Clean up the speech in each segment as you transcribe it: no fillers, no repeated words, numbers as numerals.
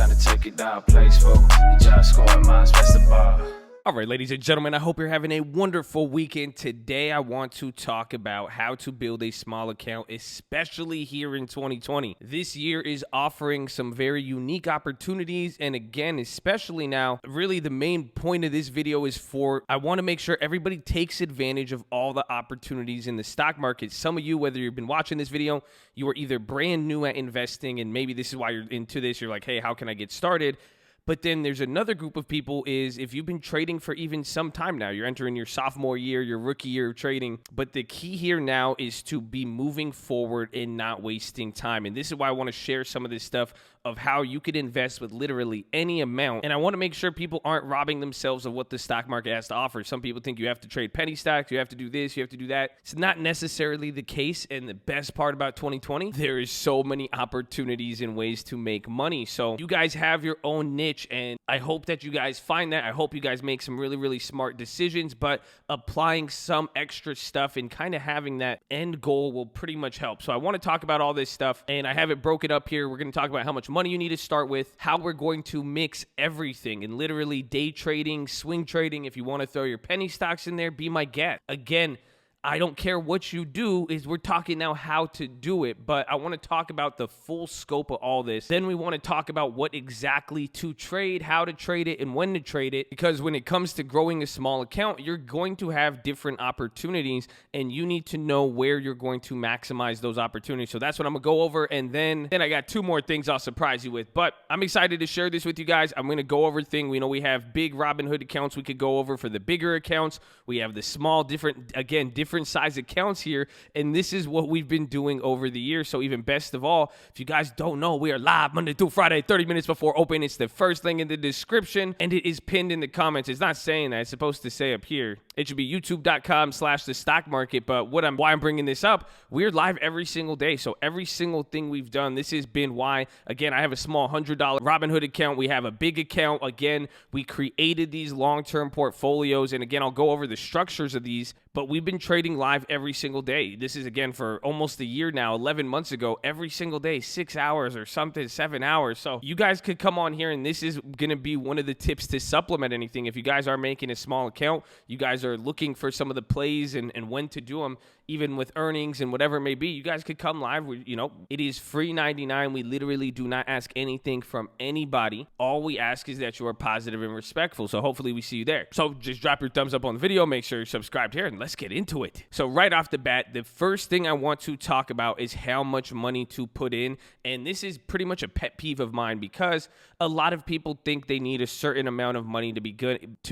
tryna take it down, place for you just scoring minds, best the bar. All right, ladies and gentlemen, I hope you're having a wonderful weekend. Today, I want to talk about how to build a small account, especially here in 2020. This year is offering some very unique opportunities. And again, especially now, really the main point of this video is I want to make sure everybody takes advantage of all the opportunities in the stock market. Some of you, whether you've been watching this video, you are either brand new at investing, and maybe this is why you're into this. You're like, hey, how can I get started? But then there's another group of people is if you've been trading for even some time now, you're entering your sophomore year, your rookie year of trading. But the key here now is to be moving forward and not wasting time. And this is why I want to share some of this stuff of how you could invest with literally any amount. And I want to make sure people aren't robbing themselves of what the stock market has to offer. Some people think you have to trade penny stocks, you have to do this, you have to do that. It's not necessarily the case. And the best part about 2020, there is so many opportunities and ways to make money. So you guys have your own niche, and I hope that you guys find that. I hope you guys make some really, really smart decisions, but applying some extra stuff and kind of having that end goal will pretty much help. So I want to talk about all this stuff, and I have it broken up here. We're going to talk about how much money you need to start with, how we're going to mix everything, and literally day trading, swing trading. If you want to throw your penny stocks in there, be my guest. Again, I don't care what you do, we're talking now how to do it, but I want to talk about the full scope of all this. Then we want to talk about what exactly to trade, how to trade it, and when to trade it, because when it comes to growing a small account, you're going to have different opportunities, and you need to know where you're going to maximize those opportunities. So that's what I'm going to go over, and then I got two more things I'll surprise you with, but I'm excited to share this with you guys. I'm going to go over things. We know we have big Robinhood accounts we could go over for the bigger accounts. We have the small, different size accounts here, and this is what we've been doing over the years. So even best of all, if you guys don't know, we are live Monday through Friday, 30 minutes before open. It's the first thing in the description, and it is pinned in the comments. It's not saying that. It's supposed to say up here. It should be youtube.com/the stock market, but why I'm bringing this up, we're live every single day. So every single thing we've done, this has been why. Again, I have a small $100 Robinhood account. We have a big account. Again, we created these long-term portfolios, and again, I'll go over the structures of these, but we've been trading live every single day. This is, again, for almost a year now, 11 months ago, every single day, 6 hours or something, 7 hours. So you guys could come on here, and this is going to be one of the tips to supplement anything. If you guys are making a small account, you guys are looking for some of the plays and when to do them, even with earnings and whatever it may be, you guys could come live. It is free 99. We literally do not ask anything from anybody. All we ask is that you are positive and respectful. So hopefully we see you there. So just drop your thumbs up on the video. Make sure you're subscribed here, and let's get into it. So right off the bat, the first thing I want to talk about is how much money to put in. And this is pretty much a pet peeve of mine, because a lot of people think they need a certain amount of money to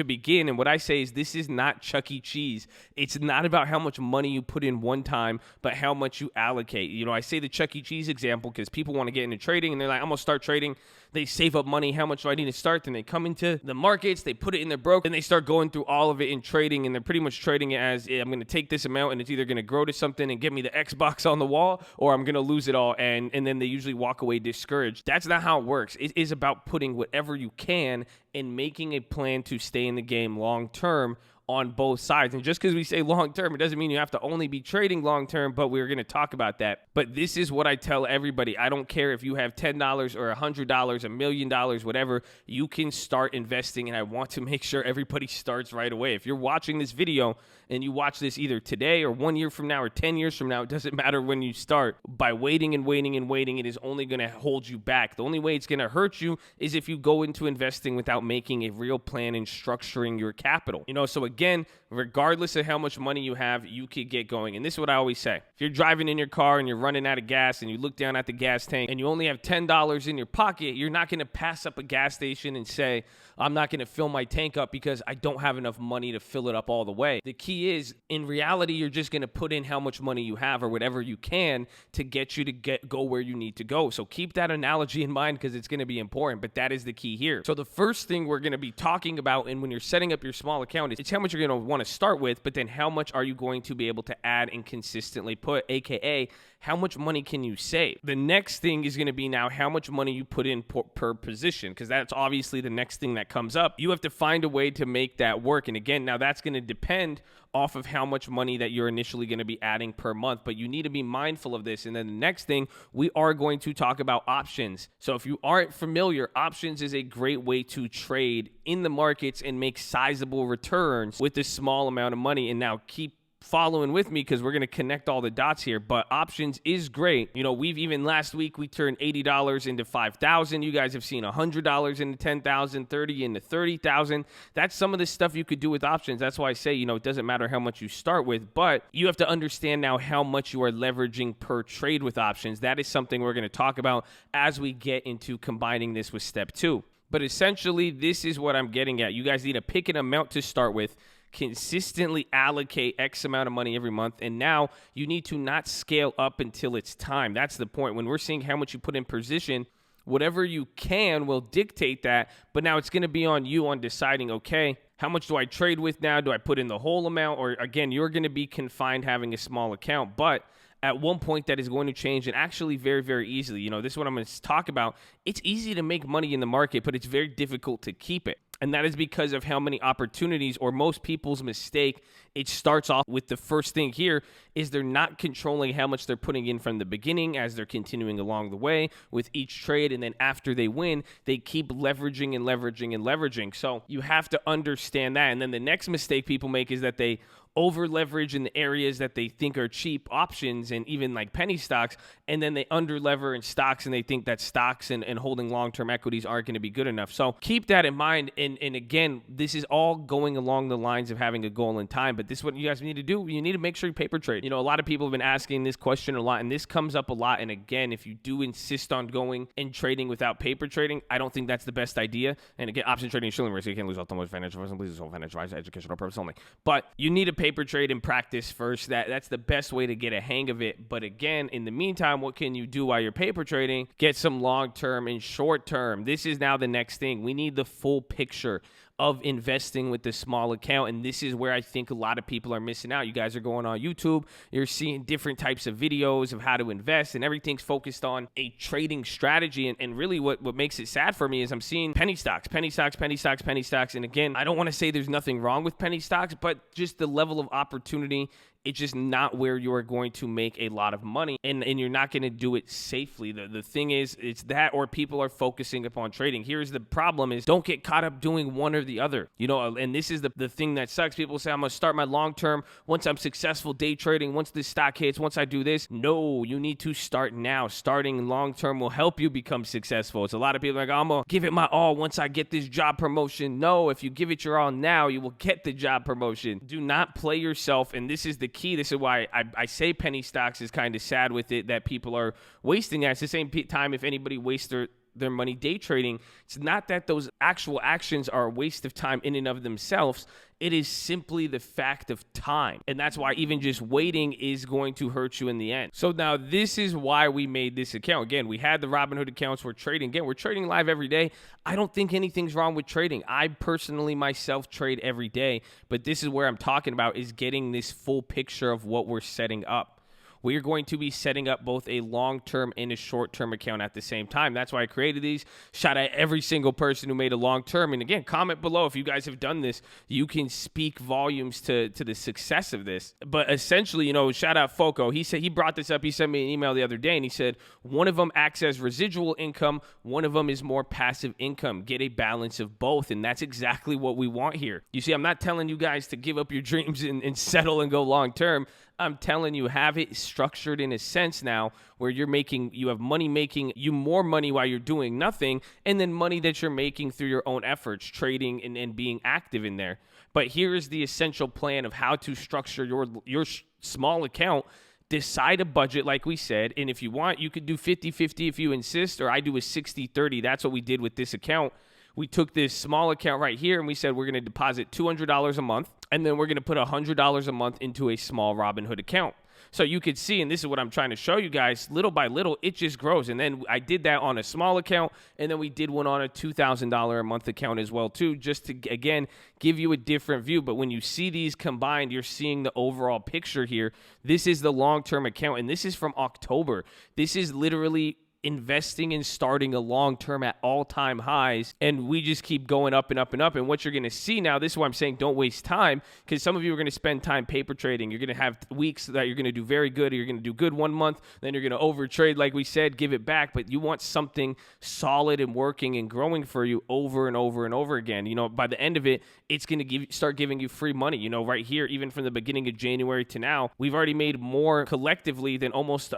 begin. And what I say is, this is not Chuck E. Cheese. It's not about how much money you put in one time, but how much you allocate. I say the Chuck E. Cheese example because people want to get into trading, and they're like, I'm going to start trading. They save up money. How much do I need to start? Then they come into the markets, they put it in their broker, and they start going through all of it in trading, and they're pretty much trading it as, I'm going to take this amount, and it's either going to grow to something and get me the Xbox on the wall, or I'm going to lose it all, and then they usually walk away discouraged. That's not how it works. It is about putting whatever you can and making a plan to stay in the game long term on both sides. And just because we say long term, it doesn't mean you have to only be trading long term, but we're going to talk about that. But this is what I tell everybody. I don't care if you have $10 or $100, $1 million, whatever, you can start investing. And I want to make sure everybody starts right away. If you're watching this video and you watch this either today or 1 year from now or 10 years from now, it doesn't matter when you start. By waiting and waiting and waiting, it is only going to hold you back. The only way it's going to hurt you is if you go into investing without making a real plan and structuring your capital. So again, regardless of how much money you have, you could get going. And this is what I always say. If you're driving in your car and you're running out of gas and you look down at the gas tank and you only have $10 in your pocket, you're not going to pass up a gas station and say, I'm not going to fill my tank up because I don't have enough money to fill it up all the way. The key is, in reality, you're just going to put in how much money you have or whatever you can to get you to go where you need to go. So keep that analogy in mind because it's going to be important, but that is the key here. So the first thing we're going to be talking about, and when you're setting up your small account, it's how much you're going to want to start with, but then how much are you going to be able to add and consistently put, aka how much money can you save? The next thing is going to be now how much money you put in per position, because that's obviously the next thing that comes up. You have to find a way to make that work. And again, now that's going to depend off of how much money that you're initially going to be adding per month, but you need to be mindful of this. And then the next thing, we are going to talk about options. So if you aren't familiar, options is a great way to trade in the markets and make sizable returns with a small amount of money. And now keep following with me because we're going to connect all the dots here. But options is great. You know, we've even last week we turned $80 into $5,000. You guys have seen $100 into $10,000, 30 into 30,000. That's some of the stuff you could do with options. That's why I say, you know, it doesn't matter how much you start with, but you have to understand now how much you are leveraging per trade with options. That is something we're going to talk about as we get into combining this with step 2. But essentially, this is what I'm getting at. You guys need to pick an amount to start with, consistently allocate X amount of money every month, and now you need to not scale up until it's time. That's the point. When we're seeing how much you put in position, whatever you can will dictate that, but now it's going to be on you on deciding, okay, how much do I trade with now? Do I put in the whole amount? Or again, you're going to be confined having a small account, but at one point that is going to change, and actually very, very easily. You know, this is what I'm going to talk about. It's easy to make money in the market, but it's very difficult to keep it. And that is because of how many opportunities, or most people's mistake. It starts off with the first thing here is they're not controlling how much they're putting in from the beginning as they're continuing along the way with each trade. And then after they win, they keep leveraging and leveraging and leveraging. So you have to understand that. And then the next mistake people make is that they over leverage in the areas that they think are cheap options and even like penny stocks, and then they under lever in stocks and they think that stocks and holding long-term equities aren't going to be good enough. So keep that in mind. And again, this is all going along the lines of having a goal in time, but this is what you guys need to do. You need to make sure you paper trade. You know, a lot of people have been asking this question a lot, and this comes up a lot. And again, if you do insist on going and trading without paper trading, I don't think that's the best idea. And again, option trading is shilling risk. You can't lose all the most financial advice. Please use financial advice, educational purpose only. But you need to paper trade and practice first. That's the best way to get a hang of it. But again, in the meantime, what can you do while you're paper trading? Get some long-term and short-term. This is now the next thing. We need the full picture of investing with the small account, and this is where I think a lot of people are missing out. You guys are going on YouTube, you're seeing different types of videos of how to invest, and everything's focused on a trading strategy. And really what makes it sad for me is I'm seeing penny stocks. And again, I don't want to say there's nothing wrong with penny stocks, but just the level of opportunity, it's just not where you're going to make a lot of money, and you're not going to do it safely. The thing is, it's that, or people are focusing upon trading. Here's the problem is, don't get caught up doing one or the other. You know, and this is the thing that sucks. People say, I'm going to start my long-term once I'm successful day trading, once this stock hits, once I do this. No, you need to start now. Starting long-term will help you become successful. It's a lot of people like, I'm going to give it my all once I get this job promotion. No, if you give it your all now, you will get the job promotion. Do not play yourself, and this is the key. This is why I say penny stocks is kind of sad with it, that people are wasting that. It's the same time if anybody wastes their money day trading, it's not that those actual actions are a waste of time in and of themselves. It is simply the fact of time. And that's why even just waiting is going to hurt you in the end. So now this is why we made this account. Again, we had the Robinhood accounts. We're trading. Again, we're trading live every day. I don't think anything's wrong with trading. I personally myself trade every day. But this is where I'm talking about, is getting this full picture of what we're setting up. We are going to be setting up both a long-term and a short-term account at the same time. That's why I created these. Shout out every single person who made a long-term. And again, comment below if you guys have done this. You can speak volumes to the success of this. But essentially, you know, shout out Foco. He brought this up. He sent me an email the other day, and he said, one of them acts as residual income. One of them is more passive income. Get a balance of both. And that's exactly what we want here. You see, I'm not telling you guys to give up your dreams and settle and go long-term. I'm telling you, have it structured in a sense now where you have money making you more money while you're doing nothing, and then money that you're making through your own efforts, trading and being active in there. But here is the essential plan of how to structure your small account. Decide a budget, like we said, and if you want, you could do 50-50 if you insist, or I do a 60-30. That's what we did with this account. We took this small account right here, and we said we're going to deposit $200 a month, and then we're going to put $100 a month into a small Robinhood account. So you could see, and this is what I'm trying to show you guys, little by little, it just grows. And then I did that on a small account, and then we did one on a $2,000 a month account as well too, just to, again, give you a different view. But when you see these combined, you're seeing the overall picture here. This is the long-term account, and this is from October. This is literally investing and starting a long-term at all-time highs, and we just keep going up and up and up. And what you're going to see now, this is why I'm saying don't waste time, because some of you are going to spend time paper trading. You're going to have weeks that you're going to do very good, or you're going to do good 1 month, then you're going to overtrade, like we said, give it back. But you want something solid and working and growing for you over and over and over again. You know, by the end of it, it's going to start giving you free money. You know, right here, even from the beginning of January to now, we've already made more collectively than almost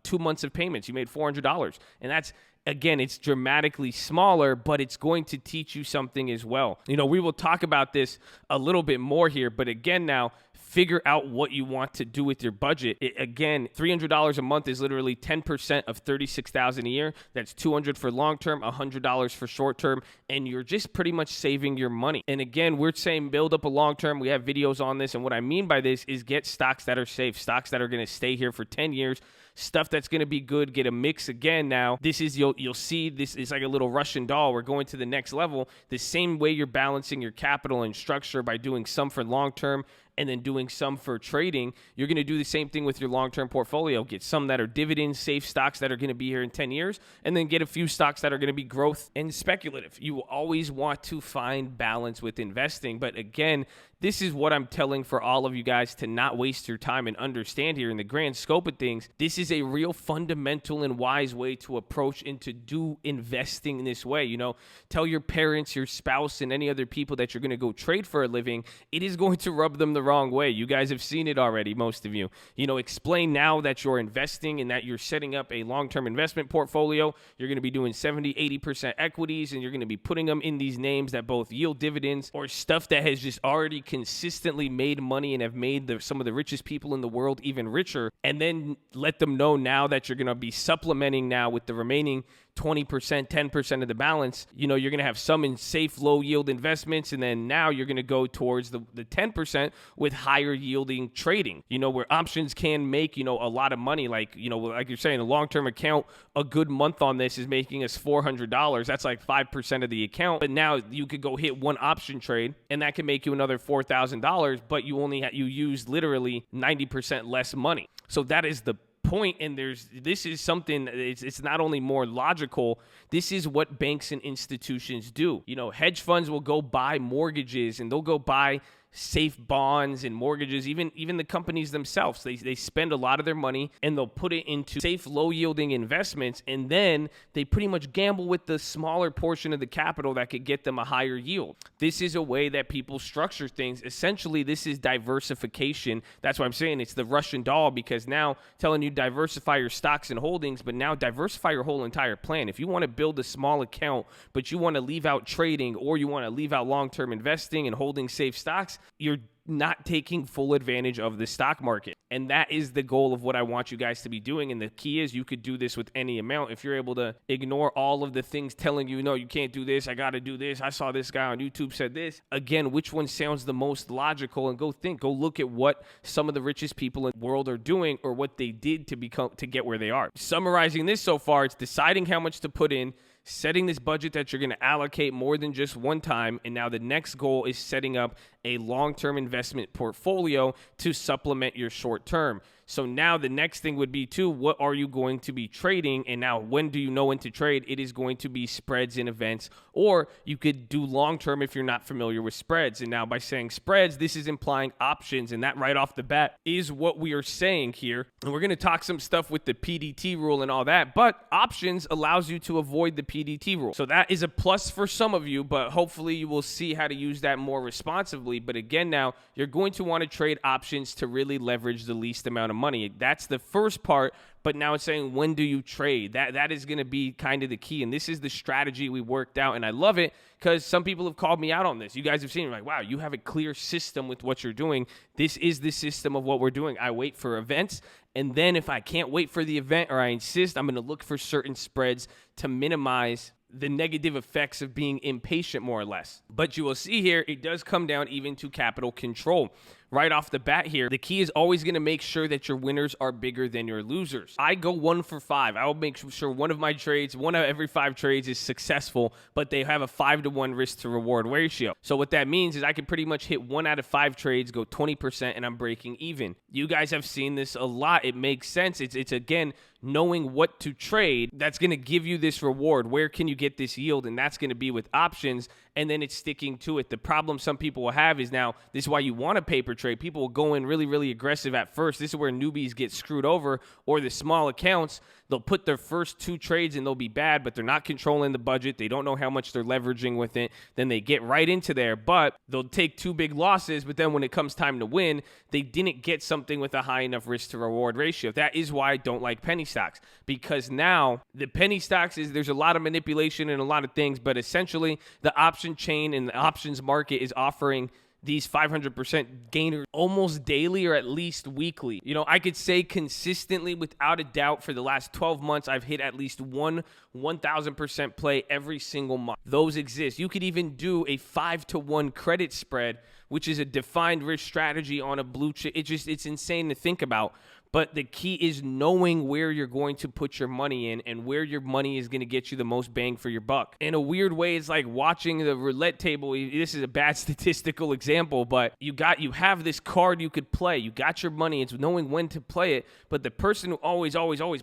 2 months of payments. You made $400. And that's, again, it's dramatically smaller, but it's going to teach you something as well. You know, we will talk about this a little bit more here, but again, now figure out what you want to do with your budget. Again, $300 a month is literally 10% of $36,000 a year. That's $200 for long-term, $100 for short-term, and you're just pretty much saving your money. And again, we're saying build up a long-term. We have videos on this, and what I mean by this is get stocks that are safe, stocks that are going to stay here for 10 years, stuff that's going to be good. Get a mix. Again, now this is, you'll see this is like a little Russian doll. We're going to the next level. The same way you're balancing your capital and structure by doing some for long-term and then doing some for trading, you're going to do the same thing with your long-term portfolio. Get some that are dividend safe stocks that are going to be here in 10 years, and then get a few stocks that are going to be growth and speculative. You will always want to find balance with investing. But again, this is what I'm telling for all of you guys to not waste your time and understand here in the grand scope of things. This is a real fundamental and wise way to approach and to do investing in this way. You know, tell your parents, your spouse, and any other people that you're going to go trade for a living. It is going to rub them the wrong way. You guys have seen it already, most of you. You know, explain now that you're investing and that you're setting up a long-term investment portfolio. You're going to be doing 70, 80% equities, and you're going to be putting them in these names that both yield dividends or stuff that has just already consistently made money and have made some of the richest people in the world even richer. And then let them know now that you're going to be supplementing now with the remaining 20%, 10% of the balance. You know, you're going to have some in safe, low yield investments. And then now you're going to go towards the 10% with higher yielding trading, you know, where options can make, you know, a lot of money. Like, you know, like you're saying, a long-term account, a good month on this is making us $400. That's like 5% of the account. But now you could go hit one option trade and that can make you another $4,000, but you only you use literally 90% less money. So that is the point. And this is something, it's not only more logical, this is what banks and institutions do. You know, hedge funds will go buy mortgages and they'll go buy safe bonds and mortgages, even the companies themselves. They spend a lot of their money and they'll put it into safe, low-yielding investments, and then they pretty much gamble with the smaller portion of the capital that could get them a higher yield. This is a way that people structure things. Essentially, this is diversification. That's why I'm saying it's the Russian doll, because now telling you diversify your stocks and holdings, but now diversify your whole entire plan. If you want to build a small account, but you want to leave out trading or you want to leave out long-term investing and holding safe stocks, you're not taking full advantage of the stock market. And that is the goal of what I want you guys to be doing. And the key is you could do this with any amount. If you're able to ignore all of the things telling you, no, you can't do this, I got to do this, I saw this guy on YouTube said this. Again, which one sounds the most logical? And go look at what some of the richest people in the world are doing or what they did to get where they are. Summarizing this so far, it's deciding how much to put in, setting this budget that you're going to allocate more than just one time. And now the next goal is setting up a long-term investment portfolio to supplement your short-term. So now the next thing would be too, what are you going to be trading? And now when do you know when to trade? It is going to be spreads and events, or you could do long-term if you're not familiar with spreads. And now by saying spreads, this is implying options, and that right off the bat is what we are saying here. And we're going to talk some stuff with the PDT rule and all that, but options allows you to avoid the PDT rule. So that is a plus for some of you, but hopefully you will see how to use that more responsibly. But again, now you're going to want to trade options to really leverage the least amount of money. That's the first part, but now it's saying, when do you trade? That is going to be kind of the key, and this is the strategy we worked out, and I love it because some people have called me out on this. You guys have seen it, like, wow, you have a clear system with what you're doing. This is the system of what we're doing. I wait for events, and then if I can't wait for the event or I insist, I'm going to look for certain spreads to minimize the negative effects of being impatient, more or less. But you will see here, it does come down even to capital control. right off the bat here, the key is always going to make sure that your winners are bigger than your losers. I go 1 for 5. I will make sure one of my trades, one out of every 5 trades is successful, but they have a 5-to-1 risk to reward ratio. So what that means is I can pretty much hit 1 out of 5 trades, go 20%, and I'm breaking even. You guys have seen this a lot. It makes sense. It's again, knowing what to trade that's going to give you this reward. Where can you get this yield? And that's going to be with options, and then it's sticking to it. The problem some people will have is now, this is why you want a paper trade. People will go in really, really aggressive at first. This is where newbies get screwed over, or the small accounts. They'll put their first 2 trades and they'll be bad, but they're not controlling the budget. They don't know how much they're leveraging with it. Then they get right into there, but they'll take 2 big losses. But then when it comes time to win, they didn't get something with a high enough risk to reward ratio. That is why I don't like penny stocks, because now the penny stocks there's a lot of manipulation and a lot of things, but essentially the option chain and the options market is offering these 500% gainers almost daily or at least weekly. You know, I could say consistently, without a doubt, for the last 12 months, I've hit at least one 1,000% play every single month. Those exist. You could even do a 5-to-1 credit spread, which is a defined risk strategy on a blue chip. It's insane to think about. But the key is knowing where you're going to put your money in and where your money is going to get you the most bang for your buck. In a weird way, it's like watching the roulette table. This is a bad statistical example, but you have this card you could play. You got your money. It's knowing when to play it. But the person who always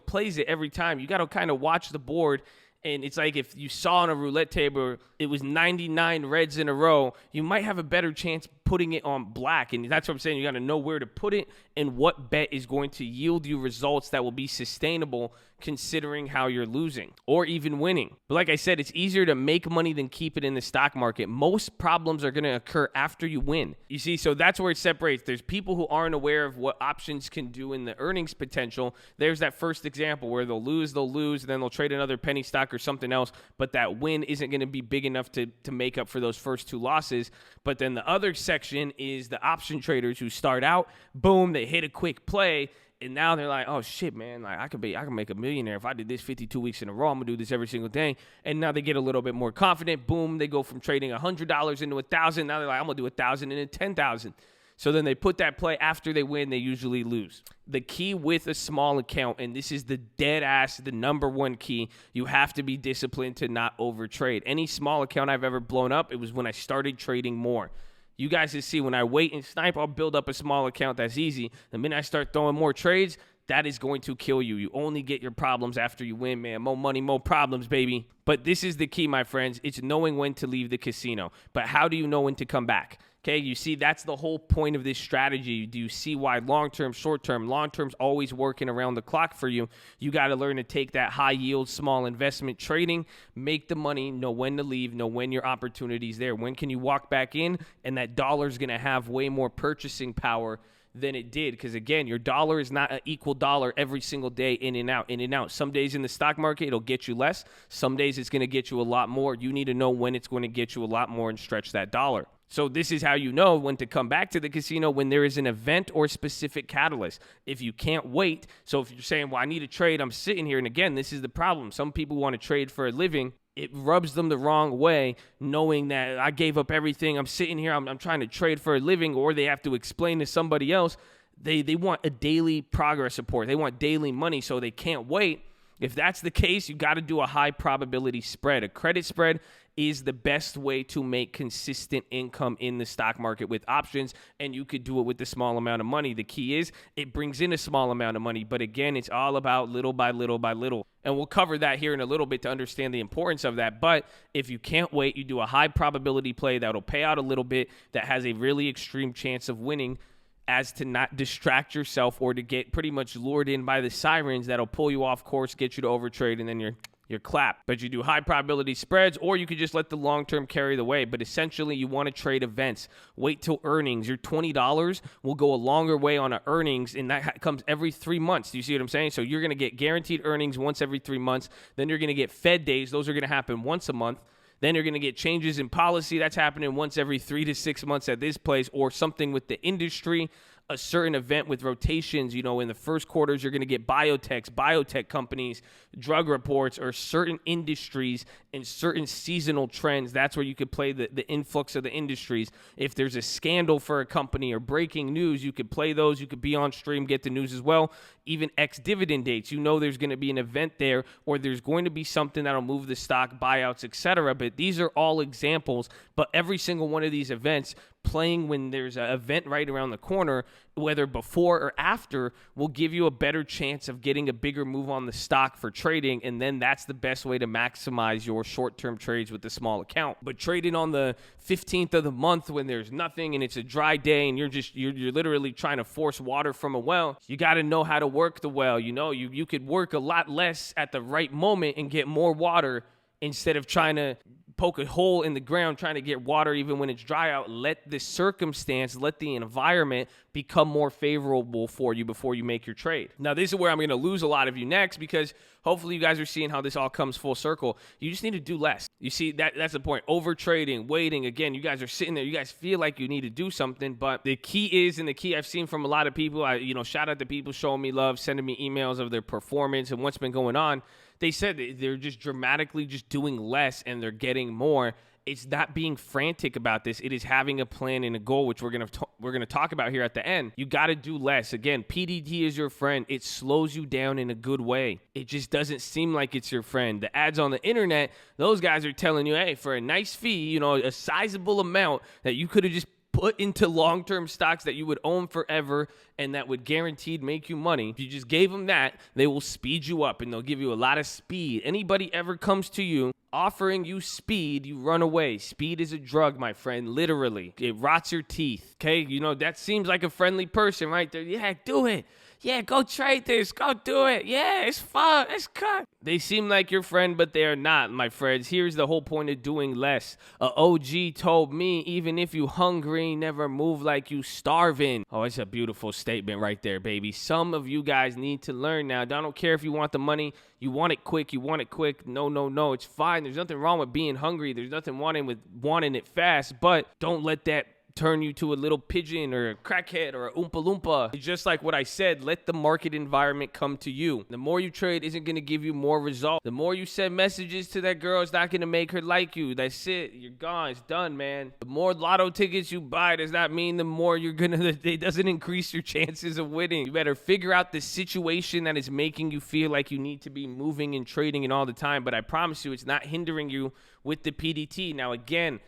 plays it every time, you got to kind of watch the board. And it's like if you saw on a roulette table, it was 99 reds in a row, you might have a better chance putting it on black. And that's what I'm saying. You got to know where to put it and what bet is going to yield you results that will be sustainable considering how you're losing or even winning. But like I said, it's easier to make money than keep it in the stock market. Most problems are going to occur after you win. You see, so that's where it separates. There's people who aren't aware of what options can do in the earnings potential. There's that first example where they'll lose, and then they'll trade another penny stock or something else, but that win isn't going to be big enough to make up for those first 2 losses. But then the other section is the option traders who start out, boom, they hit a quick play, and now they're like, oh shit, man, like I can make a millionaire if I did this 52 weeks in a row. I'm gonna do this every single day. And now they get a little bit more confident. Boom, they go from trading $100 into $1,000. Now they're like, I'm gonna do 1,000 into 10,000. So then they put that play after they win, they usually lose. The key with a small account, and this is the dead ass, the number one key, you have to be disciplined to not overtrade. Any small account I've ever blown up, it was when I started trading more. You guys can see when I wait and snipe, I'll build up a small account. That's easy. The minute I start throwing more trades, that is going to kill you. You only get your problems after you win, man. More money, more problems, baby. But this is the key, my friends. It's knowing when to leave the casino. But how do you know when to come back? Okay, you see, that's the whole point of this strategy. Do you see why long-term, short-term, long-term's always working around the clock for you? You got to learn to take that high-yield, small investment trading, make the money, know when to leave, know when your opportunity's there. When can you walk back in? And that dollar's going to have way more purchasing power than it did. Because, again, your dollar is not an equal dollar every single day, in and out, in and out. Some days in the stock market, it'll get you less. Some days it's going to get you a lot more. You need to know when it's going to get you a lot more and stretch that dollar. So this is how you know when to come back to the casino, when there is an event or specific catalyst. If you can't wait, so if you're saying, well, I need to trade, I'm sitting here, and again, this is the problem. Some people want to trade for a living. It rubs them the wrong way, knowing that I gave up everything. I'm sitting here, I'm trying to trade for a living, or they have to explain to somebody else. They want a daily progress report. They want daily money, so they can't wait. If that's the case, you got to do a high probability spread. A credit spread is the best way to make consistent income in the stock market with options, and you could do it with a small amount of money. The key is it brings in a small amount of money, but again, it's all about little by little by little. And we'll cover that here in a little bit to understand the importance of that. But if you can't wait, you do a high probability play that'll pay out a little bit, that has a really extreme chance of winning, as to not distract yourself or to get pretty much lured in by the sirens that'll pull you off course, get you to overtrade, and then you're clapped. But you do high probability spreads, or you could just let the long term carry the way. But essentially, you want to trade events. Wait till earnings. Your $20 will go a longer way on a earnings, and that comes every 3 months. Do you see what I'm saying? So you're going to get guaranteed earnings once every 3 months. Then you're going to get Fed days. Those are going to happen once a month. Then you're going to get changes in policy. That's happening once every 3 to 6 months at this place, or something with the industry. a certain event with rotations, you know, in the first quarters, you're going to get biotech companies, drug reports, or certain industries and certain seasonal trends. That's where you could play the influx of the industries. If there's a scandal for a company or breaking news, you could play those. You could be on stream, get the news as well. Even ex-dividend dates, you know there's going to be an event there, or there's going to be something that'll move the stock, buyouts, etc. But these are all examples. But every single one of these events, playing when there's an event right around the corner, whether before or after, will give you a better chance of getting a bigger move on the stock for trading, and then that's the best way to maximize your short-term trades with the small account. But trading on the 15th of the month when there's nothing and it's a dry day and you're literally trying to force water from a well, you got to know how to work the well. You know, you could work a lot less at the right moment and get more water instead of trying to poke a hole in the ground trying to get water even when it's dry out. Let the circumstance, let the environment become more favorable for you before you make your trade. Now, this is where I'm going to lose a lot of you next, because hopefully you guys are seeing how this all comes full circle. You just need to do less. You see, that's the point. Over trading, waiting. Again, you guys are sitting there. You guys feel like you need to do something, but the key is, and the key I've seen from a lot of people, shout out to people showing me love, sending me emails of their performance and what's been going on. They said they're just dramatically just doing less and they're getting more. It's not being frantic about this. It is having a plan and a goal, which we're gonna talk about here at the end. You got to do less. Again, PDT is your friend. It slows you down in a good way. It just doesn't seem like it's your friend. The ads on the internet, those guys are telling you, hey, for a nice fee, you know, a sizable amount that you could have just put into long-term stocks that you would own forever and that would guaranteed make you money. If you just gave them that, they will speed you up and they'll give you a lot of speed. Anybody ever comes to you offering you speed, you run away. Speed is a drug, my friend, literally. It rots your teeth, okay? You know, that seems like a friendly person right there. Yeah, do it. Yeah, go trade this. Go do it. Yeah, it's fun. It's cut. They seem like your friend, but they are not, my friends. Here's the whole point of doing less. A OG told me, even if you hungry, never move like you starving. Oh, it's a beautiful statement right there, baby. Some of you guys need to learn now. I don't care if you want the money. You want it quick. You want it quick. No. It's fine. There's nothing wrong with being hungry. There's nothing wrong with wanting it fast, but don't let that turn you to a little pigeon or a crackhead or a oompa loompa. Just like what I said, let the market environment come to you. The more you trade isn't going to give you more results. The more you send messages to that girl, it's not going to make her like you. That's it. You're gone. It's done, man. The more lotto tickets you buy does not mean the more you're going to, it doesn't increase your chances of winning. You better figure out the situation that is making you feel like you need to be moving and trading and all the time. But I promise you, it's not hindering you with the PDT. Now, again,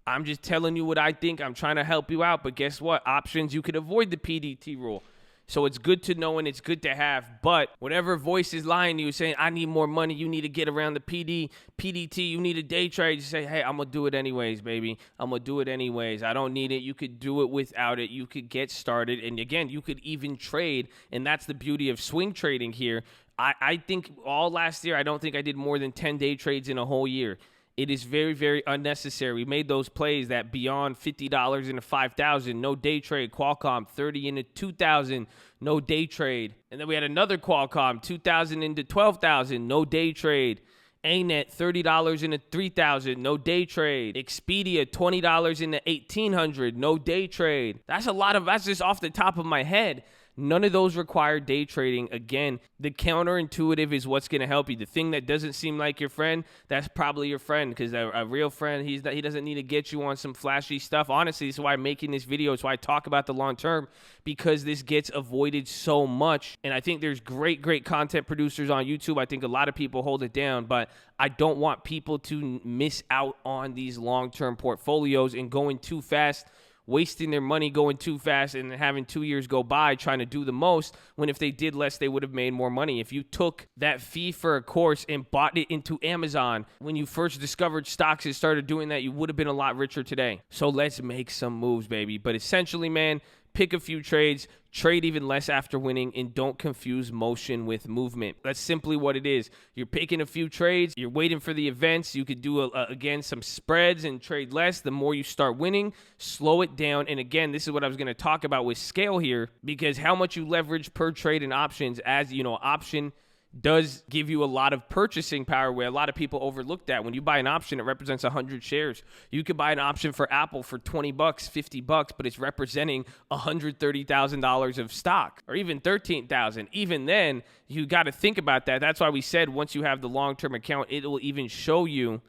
I'm just telling you what I think. I'm trying to help you out. But guess what? Options, you could avoid the PDT rule. So it's good to know and it's good to have. But whatever voice is lying to you saying, I need more money, you need to get around the PDT, you need a day trade, you say, hey, I'm going to do it anyways, baby. I'm going to do it anyways. I don't need it. You could do it without it. You could get started. And again, you could even trade. And that's the beauty of swing trading here. I think all last year, I don't think I did more than 10 day trades in a whole year. It is very, very unnecessary. We made those plays that beyond $50 into $5,000, no day trade. Qualcomm, 30 into $2,000, no day trade. And then we had another Qualcomm, 2,000 into $12,000, no day trade. ANET, $30 into $3,000, no day trade. Expedia, $20 into $1,800, no day trade. That's just off the top of my head. None of those require day trading. Again, the counterintuitive is what's going to help you. The thing that doesn't seem like your friend, that's probably your friend, because a real friend, he doesn't need to get you on some flashy stuff. Honestly, this is why I'm making this video. It's why I talk about the long term, because this gets avoided so much. And I think there's great content producers on YouTube. I think a lot of people hold it down, but I don't want people to miss out on these long-term portfolios and going too fast, wasting their money going too fast and having 2 years go by trying to do the most, when if they did less, they would have made more money. If you took that fee for a course and bought it into Amazon when you first discovered stocks and started doing that, you would have been a lot richer today. So let's make some moves, baby. But essentially, man, pick a few trades, trade even less after winning, and don't confuse motion with movement. That's simply what it is. You're picking a few trades, you're waiting for the events. You could do, again, some spreads and trade less. The more you start winning, slow it down. And again, this is what I was going to talk about with scale here, because how much you leverage per trade in options, as you know, option does give you a lot of purchasing power where a lot of people overlook that. When you buy an option, it represents 100 shares. You could buy an option for Apple for $20, $50, but it's representing $130,000 of stock, or even $13,000. Even then, you got to think about that. That's why we said once you have the long-term account, it will even show you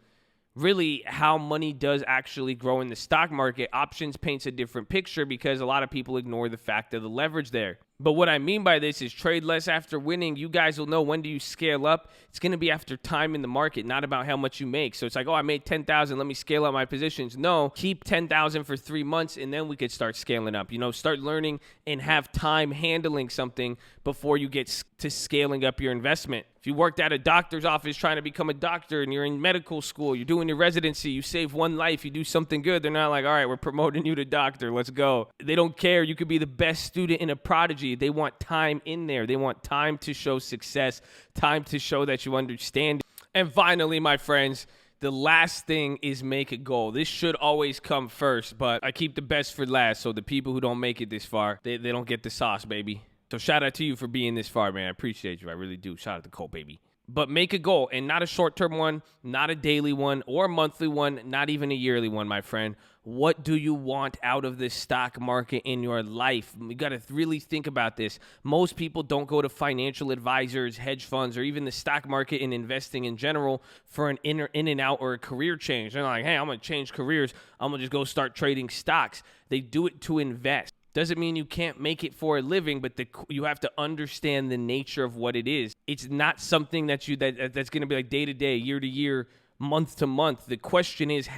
really how money does actually grow in the stock market. Options paints a different picture because a lot of people ignore the fact of the leverage there. But what I mean by this is trade less after winning. You guys will know, when do you scale up? It's going to be after time in the market, not about how much you make. So it's like, oh, I made 10,000. Let me scale up my positions. No, keep 10,000 for 3 months, and then we could start scaling up. Start learning and have time handling something before you get to scaling up your investment. If you worked at a doctor's office trying to become a doctor and you're in medical school, you're doing your residency, you save one life, you do something good, they're not like, all right, we're promoting you to doctor, let's go. They don't care. You could be the best student in a prodigy. They want time in there. They want time to show success, time to show that you understand. And finally, my friends, the last thing is make a goal. This should always come first, but I keep the best for last. So the people who don't make it this far, they don't get the sauce, baby. So shout out to you for being this far, man. I appreciate you. I really do. Shout out to Cole, baby. But make a goal, and not a short-term one, not a daily one, or a monthly one, not even a yearly one, my friend. What do you want out of the stock market in your life? You got to really think about this. Most people don't go to financial advisors, hedge funds, or even the stock market and investing in general for an in and out or a career change. They're like, hey, I'm going to change careers. I'm going to just go start trading stocks. They do it to invest. Doesn't mean you can't make it for a living, but you have to understand the nature of what it is. It's not something that's going to be like day to day, year to year, month to month. The question is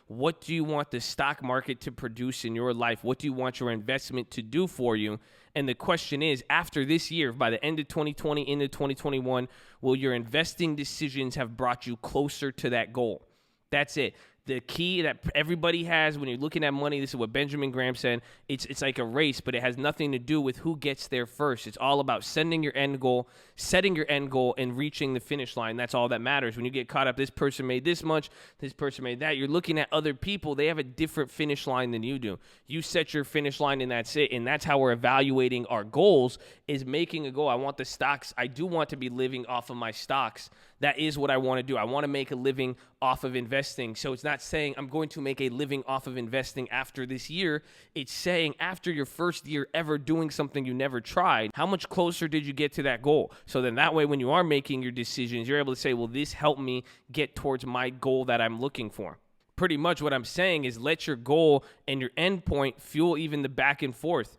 what do you want the stock market to produce in your life? What do you want your investment to do for you? And the question is, after this year, by the end of 2020 into 2021, will your investing decisions have brought you closer to that goal? That's it. The key that everybody has when you're looking at money, this is what Benjamin Graham said, it's like a race, but it has nothing to do with who gets there first. It's all about setting your end goal, and reaching the finish line. That's all that matters. When you get caught up, this person made this much, this person made that, you're looking at other people. They have a different finish line than you do. You set your finish line, and that's it. And that's how we're evaluating our goals, is making a goal. I want the stocks. I do want to be living off of my stocks. That is what I want to do. I want to make a living off of investing. So it's not saying I'm going to make a living off of investing after this year. It's saying after your first year ever doing something you never tried, how much closer did you get to that goal? So then that way, when you are making your decisions, you're able to say, well, this helped me get towards my goal that I'm looking for. Pretty much what I'm saying is let your goal and your end point fuel even the back and forth.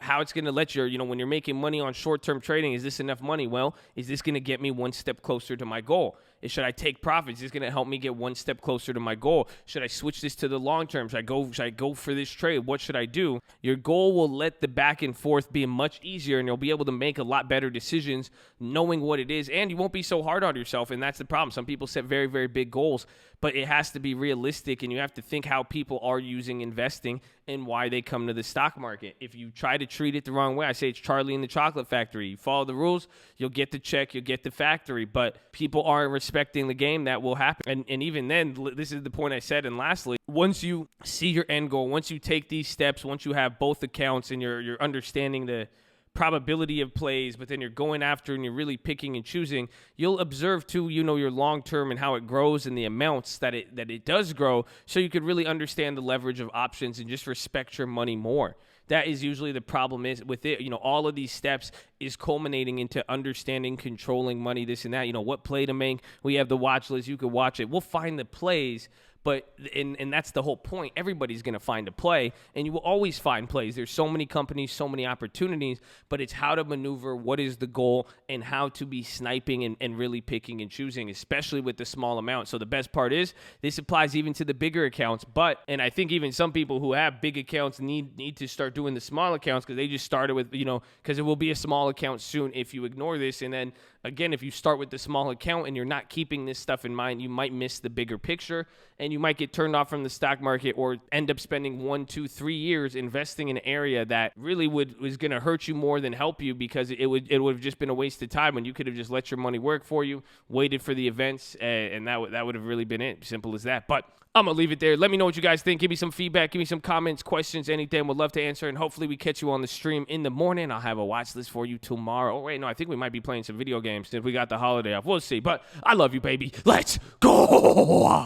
How it's going to let when you're making money on short-term trading, is this enough money? Well, is this going to get me one step closer to my goal? Should I take profits? Is this going to help me get one step closer to my goal? Should I switch this to the long term? Should I go for this trade? What should I do? Your goal will let the back and forth be much easier, and you'll be able to make a lot better decisions knowing what it is, and you won't be so hard on yourself, and that's the problem. Some people set very, very big goals, but it has to be realistic, and you have to think how people are using investing and why they come to the stock market. If you try to treat it the wrong way, I say it's Charlie in the Chocolate Factory. You follow the rules, you'll get the check, you'll get the factory, but people aren't respecting the game, that will happen. And even then, this is the point I said, and lastly, once you see your end goal, once you take these steps, once you have both accounts and you're understanding the probability of plays, but then you're going after and you're really picking and choosing, you'll observe too, your long term and how it grows and the amounts that it does grow, so you could really understand the leverage of options and just respect your money more. That is usually the problem is with it. All of these steps is culminating into understanding, controlling money, this and that. What play to make. We have the watch list. You could watch it. We'll find the plays. But and that's the whole point. Everybody's going to find a play, and you will always find plays. There's so many companies, so many opportunities, but it's how to maneuver, what is the goal, and how to be sniping and really picking and choosing, especially with the small amount. So the best part is this applies even to the bigger accounts, and I think even some people who have big accounts need to start doing the small accounts because they just started with, because it will be a small account soon if you ignore this. And then again, if you start with the small account and you're not keeping this stuff in mind, you might miss the bigger picture, and you might get turned off from the stock market or end up spending 1, 2, 3 years investing in an area that really was going to hurt you more than help you, because it would have just been a waste of time when you could have just let your money work for you, waited for the events, and that would have really been it. Simple as that. But I'm going to leave it there. Let me know what you guys think. Give me some feedback. Give me some comments, questions, anything. Would love to answer. And hopefully we catch you on the stream in the morning. I'll have a watch list for you tomorrow. Oh, wait, no, I think we might be playing some video games since we got the holiday off. We'll see. But I love you, baby. Let's go.